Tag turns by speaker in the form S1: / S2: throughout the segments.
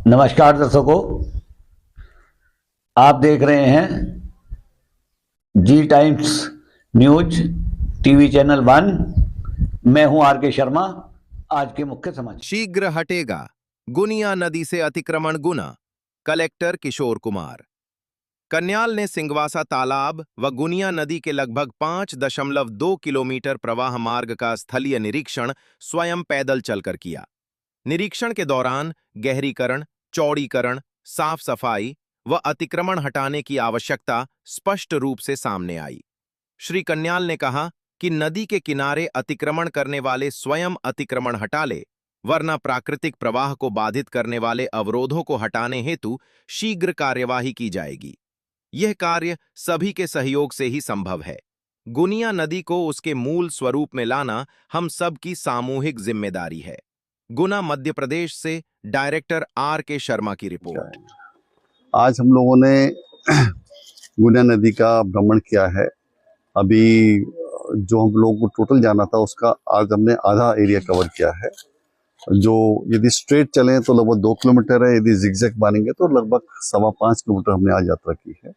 S1: नमस्कार दर्शकों, आप देख रहे हैं जी टाइम्स न्यूज टीवी चैनल 1। मैं हूं आर के शर्मा। आज के मुख्य समाचार।
S2: शीघ्र हटेगा गुनिया नदी से अतिक्रमण गुना, कलेक्टर किशोर कुमार। कन्याल ने सिंगवासा तालाब व गुनिया नदी के लगभग 5.2 किलोमीटर प्रवाह मार्ग का स्थलीय निरीक्षण स्वयं पैदल चलकर किया। निरीक्षण के दौरान गहरीकरण, चौड़ीकरण, साफ सफाई व अतिक्रमण हटाने की आवश्यकता स्पष्ट रूप से सामने आई। श्री कन्याल ने कहा कि नदी के किनारे अतिक्रमण करने वाले स्वयं अतिक्रमण हटा ले, वरना प्राकृतिक प्रवाह को बाधित करने वाले अवरोधों को हटाने हेतु शीघ्र कार्यवाही की जाएगी। यह कार्य सभी के सहयोग से ही संभव है। गुनिया नदी को उसके मूल स्वरूप में लाना हम सब की सामूहिक जिम्मेदारी है। गुना मध्य प्रदेश से डायरेक्टर आर के शर्मा की रिपोर्ट।
S3: आज हम लोगों ने गुनिया नदी का भ्रमण किया है। अभी जो हम लोगों को टोटल जाना था उसका आज हमने आधा एरिया कवर किया है। जो यदि स्ट्रेट चलें तो लगभग 2 किलोमीटर है, यदि जिगजैग मानेंगे तो लगभग 5.25 किलोमीटर हमने आज यात्रा की है।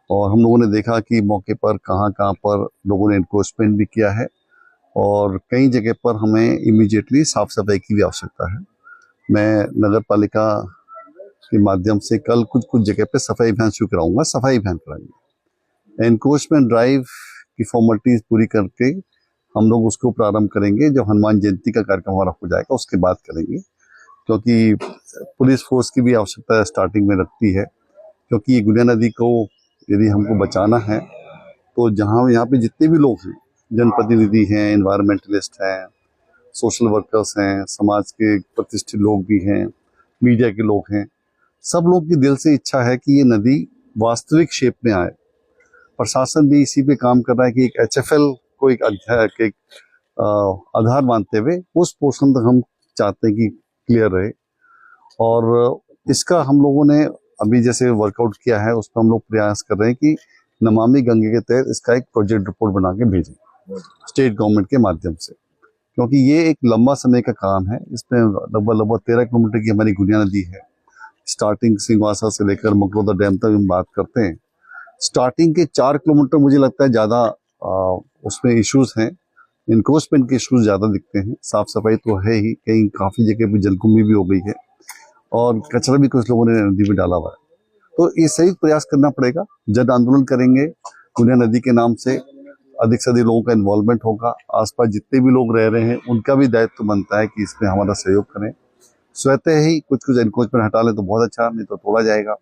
S3: और हम लोगों ने देखा कि मौके पर कहाँ पर लोगों ने एनक्रोचमेंट भी किया है और कई जगह पर हमें इमीडिएटली साफ सफाई की भी आवश्यकता है। मैं नगर पालिका के माध्यम से कल कुछ जगह पे सफाई अभियान शुरू कराऊंगा, सफाई अभियान कराएंगे। एनक्रोचमेंट ड्राइव की फॉर्मेलिटीज पूरी करके हम लोग उसको प्रारंभ करेंगे। जब हनुमान जयंती का कार्यक्रम हमारा हो जाएगा उसके बाद करेंगे, क्योंकि पुलिस फोर्स की भी आवश्यकता स्टार्टिंग में लगती है। क्योंकि गुनिया नदी को यदि हमको बचाना है तो जहाँ यहाँ पे जितने भी लोग हैं, जनप्रतिनिधि हैं, एनवायरमेंटलिस्ट हैं, सोशल वर्कर्स हैं, समाज के प्रतिष्ठित लोग भी हैं, मीडिया के लोग हैं, सब लोग की दिल से इच्छा है कि ये नदी वास्तविक शेप में आए। प्रशासन भी इसी पे काम कर रहा है कि एक HFL को एक आधार मानते हुए उस पोर्शन तक हम चाहते हैं कि क्लियर रहे। और इसका हम लोगों ने अभी जैसे वर्कआउट किया है, उस पर हम लोग प्रयास कर रहे हैं कि नमामि गंगे के तहत इसका एक प्रोजेक्ट रिपोर्ट बना के भेजें स्टेट गवर्नमेंट के माध्यम से, क्योंकि ये एक लंबा समय का काम है। इसमें लगभग 13 किलोमीटर की हमारी गुनिया नदी है। स्टार्टिंग सिंगवासा से लेकर मकरोदा डैम तक हम बात करते हैं। स्टार्टिंग के 4 किलोमीटर मुझे लगता है ज़्यादा उसमें इश्यूज हैं, इंक्रोचमेंट के इश्यूज ज़्यादा दिखते हैं। साफ सफाई तो है ही, कहीं काफ़ी जगह पे जलकुंभी भी हो गई है और कचरा भी कुछ लोगों ने नदी में डाला हुआ है। तो ये सही प्रयास करना पड़ेगा, जन आंदोलन करेंगे। गुनिया नदी के नाम से अधिक से अधिक लोगों का इन्वॉल्वमेंट होगा। आसपास जितने भी लोग रह रहे हैं उनका भी दायित्व बनता है कि इसमें हमारा सहयोग करें। स्वतः ही कुछ एनक्रोचमेंट हटा लें तो बहुत अच्छा, नहीं तो तोड़ा जाएगा।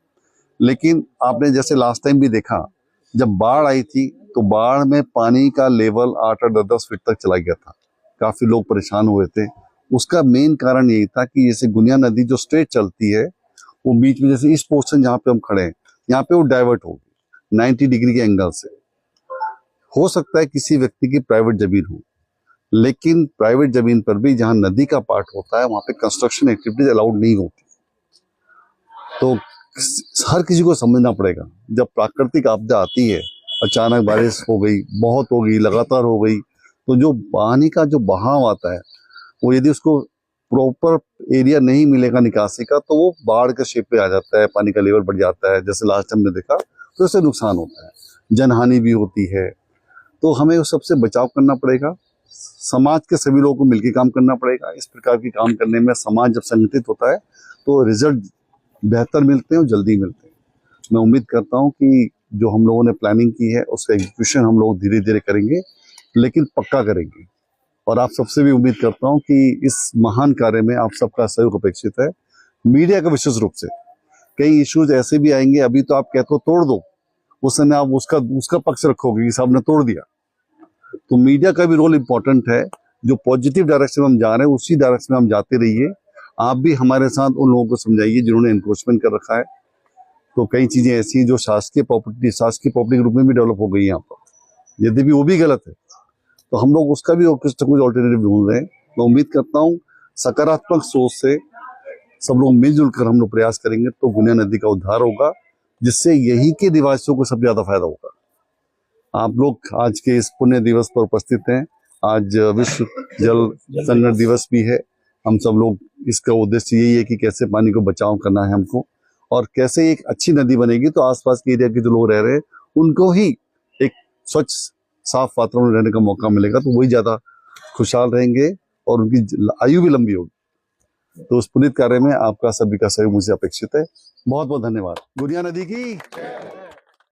S3: लेकिन आपने जैसे लास्ट टाइम भी देखा, जब बाढ़ आई थी तो बाढ़ में पानी का लेवल 8-10 फीट तक चला गया था। काफी लोग परेशान हुए थे। उसका मेन कारण यही था कि जैसे गुनिया नदी जो स्ट्रेट चलती है वो बीच में, जैसे इस पोर्शन जहाँ पे हम खड़े हैं यहाँ पे वो डाइवर्ट होगी 90 डिग्री के एंगल से। हो सकता है किसी व्यक्ति की प्राइवेट जमीन हो, लेकिन प्राइवेट जमीन पर भी जहाँ नदी का पार्ट होता है वहां पे कंस्ट्रक्शन एक्टिविटीज अलाउड नहीं होती। तो हर किसी को समझना पड़ेगा, जब प्राकृतिक आपदा आती है, अचानक बारिश हो गई, बहुत हो गई, लगातार हो गई, तो जो पानी का जो बहाव आता है वो यदि उसको प्रॉपर एरिया नहीं मिलेगा निकासी का तो वो बाढ़ के शेप पे आ जाता है, पानी का लेवल बढ़ जाता है। जैसे लास्ट टाइम ने देखा तो इससे नुकसान होता है, जनहानि भी होती है। तो हमें उस सबसे बचाव करना पड़ेगा। समाज के सभी लोगों को मिलकर काम करना पड़ेगा। इस प्रकार की काम करने में समाज जब संगठित होता है तो रिजल्ट बेहतर मिलते हैं और जल्दी मिलते हैं। मैं उम्मीद करता हूं कि जो हम लोगों ने प्लानिंग की है उसका एग्जीक्यूशन हम लोग धीरे धीरे करेंगे, लेकिन पक्का करेंगे। और आप सबसे भी उम्मीद करता हूं कि इस महान कार्य में आप सबका सहयोग अपेक्षित है। मीडिया का विशेष रूप से कई इश्यूज ऐसे भी आएंगे, अभी तो आप कहते हो तोड़ दो, उस समय आप उसका पक्ष रखोगे कि साहब ने तोड़ दिया। तो मीडिया का भी रोल इम्पोर्टेंट है। जो पॉजिटिव डायरेक्शन में हम जा रहे हैं उसी डायरेक्शन में हम जाते रहिए। आप भी हमारे साथ उन लोगों को समझाइए जिन्होंने एनक्रोचमेंट कर रखा है। तो कई चीजें ऐसी हैं जो शासकीय प्रॉपर्टी के रूप में भी डेवलप हो गई है यहाँ पर, यदि भी वो भी गलत है तो हम लोग उसका भी कुछ ऑल्टरनेटिव ढूंढ रहे हैं। मैं उम्मीद करता हूँ सकारात्मक सोच से सब लोग मिलजुल कर हम लोग प्रयास करेंगे तो गुनिया नदी का उद्धार होगा, जिससे यहीं के निवासियों को सबसे ज्यादा फायदा होगा। आप लोग आज के इस पुण्य दिवस पर उपस्थित हैं। आज विश्व जल संरक्षण दिवस भी है। हम सब लोग, इसका उद्देश्य यही है कि कैसे पानी को बचाव करना है हमको, और कैसे एक अच्छी नदी बनेगी तो आसपास के एरिया के जो लोग रह रहे हैं उनको ही एक स्वच्छ साफ वातावरण रहने का मौका मिलेगा, तो वही ज़्यादा खुशहाल रहेंगे और उनकी आयु भी लंबी होगी। तो उस पुनीत कार्य में आपका सभी का सहयोग मुझे अपेक्षित है। बहुत बहुत धन्यवाद। गुनिया नदी की